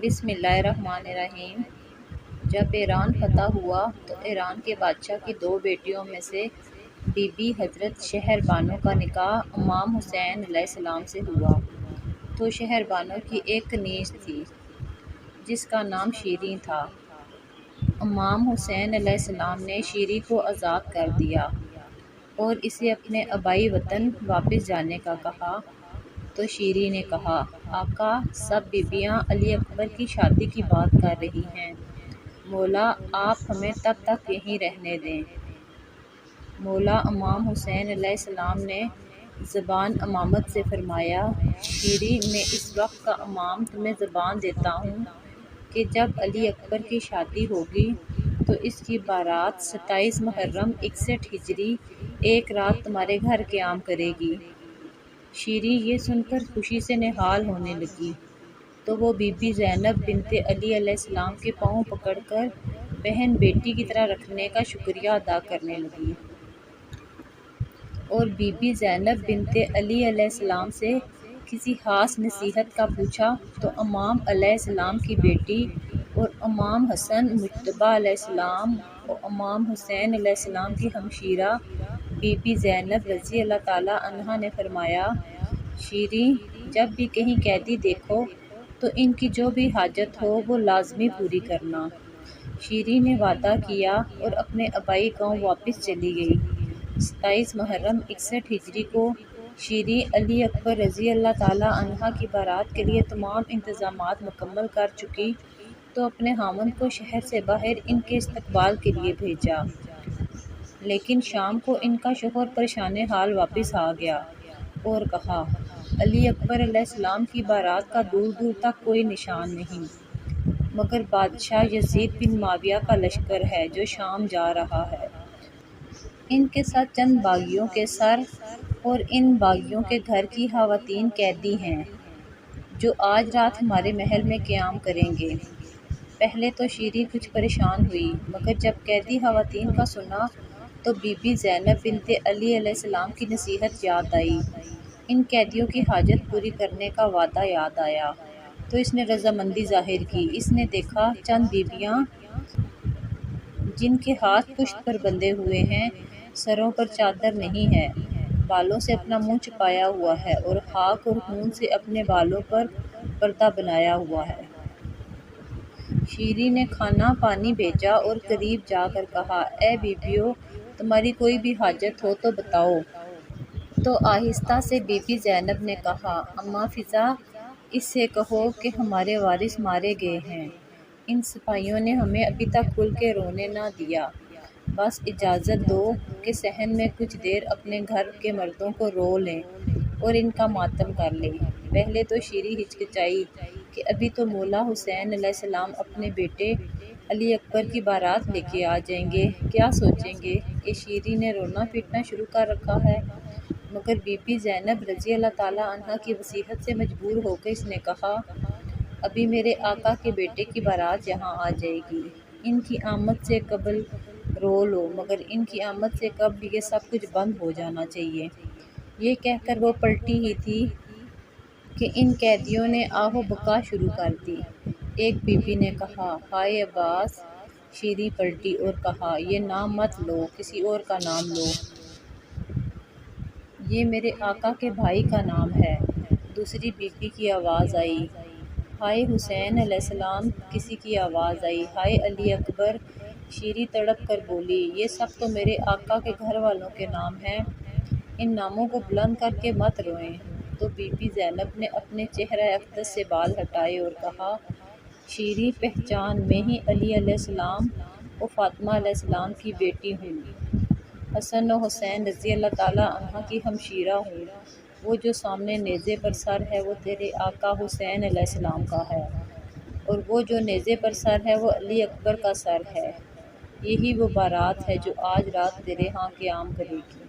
بسم اللہ الرحمن الرحیم۔ جب ایران فتح ہوا تو ایران کے بادشاہ کی دو بیٹیوں میں سے بی بی حضرت شہر بانو کا نکاح امام حسین علیہ السلام سے ہوا تو شہر بانو کی ایک کنیز تھی جس کا نام شیریں تھا۔ امام حسین علیہ السلام نے شیریں کو آزاد کر دیا اور اسے اپنے آبائی وطن واپس جانے کا کہا تو شیریں نے کہا، آقا سب بیبیاں علی اکبر کی شادی کی بات کر رہی ہیں، مولا آپ ہمیں تب تک یہیں رہنے دیں۔ مولا امام حسین علیہ السلام نے زبان امامت سے فرمایا، شیریں میں اس وقت کا امام تمہیں زبان دیتا ہوں کہ جب علی اکبر کی شادی ہوگی تو اس کی بارات 27 محرم 61 ہجری ایک رات تمہارے گھر قیام کرے گی۔ شیریں یہ سن کر خوشی سے نہال ہونے لگی تو وہ بی بی زینب بنت علی علیہ السلام کے پاؤں پکڑ کر بہن بیٹی کی طرح رکھنے کا شکریہ ادا کرنے لگی اور بی بی زینب بنت علی علیہ السلام سے کسی خاص نصیحت کا پوچھا تو امام علیہ السلام کی بیٹی اور امام حسن مجتبیٰ علیہ السلام اور امام حسین علیہ السلام کی ہمشیرہ بی بی زینب رضی اللہ تعالیٰ عنہا نے فرمایا، شیریں جب بھی کہیں قیدی دیکھو تو ان کی جو بھی حاجت ہو وہ لازمی پوری کرنا۔ شیریں نے وعدہ کیا اور اپنے آبائی گاؤں واپس چلی گئی۔ 27 محرم 61 ہجری کو شیریں علی اکبر رضی اللہ تعالیٰ عنہ کی بارات کے لیے تمام انتظامات مکمل کر چکی تو اپنے خاوند کو شہر سے باہر ان کے استقبال کے لیے بھیجا، لیکن شام کو ان کا شوہر پریشان حال واپس آ گیا اور کہا، علی اکبر علیہ السلام کی بارات کا دور دور تک کوئی نشان نہیں، مگر بادشاہ یزید بن معاویہ کا لشکر ہے جو شام جا رہا ہے۔ ان کے ساتھ چند باغیوں کے سر اور ان باغیوں کے گھر کی خواتین قیدی ہیں جو آج رات ہمارے محل میں قیام کریں گے۔ پہلے تو شیریں کچھ پریشان ہوئی، مگر جب قیدی خواتین کا سنا تو بی بی زینب بنت علی علیہ السلام کی نصیحت یاد آئی، ان قیدیوں کی حاجت پوری کرنے کا وعدہ یاد آیا تو اس نے رضامندی ظاہر کی۔ اس نے دیکھا چند بیبیاں جن کے ہاتھ پشت پر بندھے ہوئے ہیں، سروں پر چادر نہیں ہے، بالوں سے اپنا منہ چھپایا ہوا ہے اور خاک اور خون سے اپنے بالوں پر پردہ بنایا ہوا ہے۔ شیریں نے کھانا پانی بھیجا اور قریب جا کر کہا، اے بیبیوں تمہاری کوئی بھی حاجت ہو تو بتاؤ۔ تو آہستہ سے بی بی زینب نے کہا، اماں فضا اس سے کہو کہ ہمارے وارث مارے گئے ہیں، ان سپاہیوں نے ہمیں ابھی تک کھل کے رونے نہ دیا، بس اجازت دو کہ صحن میں کچھ دیر اپنے گھر کے مردوں کو رو لیں اور ان کا ماتم کر لیں۔ پہلے تو شیریں ہچکچائی کہ ابھی تو مولا حسین علیہ السلام اپنے بیٹے علی اکبر کی بارات لے کے آ جائیں گے، کیا سوچیں گے کہ شیریں نے رونا پیٹنا شروع کر رکھا ہے، مگر بی بی زینب رضی اللہ تعالیٰ عنہا کی وصیت سے مجبور ہو کے اس نے کہا، ابھی میرے آقا کے بیٹے کی بارات یہاں آ جائے گی، ان کی آمد سے قبل رو لو، مگر ان کی آمد سے قبل یہ سب کچھ بند ہو جانا چاہیے۔ یہ کہہ کر وہ پلٹی ہی تھی کہ ان قیدیوں نے آہ و بکا شروع کر دی۔ ایک بی بی نے کہا، ہائے عباس۔ شیریں پلٹی اور کہا، یہ نام مت لو، کسی اور کا نام لو، یہ میرے آقا کے بھائی کا نام ہے۔ دوسری بی بی کی آواز آئی، ہائے حسین علیہ السلام۔ کسی کی آواز آئی، ہائے علی اکبر۔ شیریں تڑپ کر بولی، یہ سب تو میرے آقا کے گھر والوں کے نام ہیں، ان ناموں کو بلند کر کے مت روئیں۔ تو بی بی زینب نے اپنے چہرہ اقدس سے بال ہٹائے اور کہا، شیریں پہچان، میں ہی علی علیہ السلام و فاطمہ علیہ السلام کی بیٹی ہوں، حسن و حسین رضی اللہ تعالیٰ عنہ کی ہمشیرہ ہوں، وہ جو سامنے نیزے پر سر ہے وہ تیرے آقا حسین علیہ السلام کا ہے اور وہ جو نیزے پر سر ہے وہ علی اکبر کا سر ہے، یہی وہ بارات ہے جو آج رات تیرے ہاں قیام کرے گی۔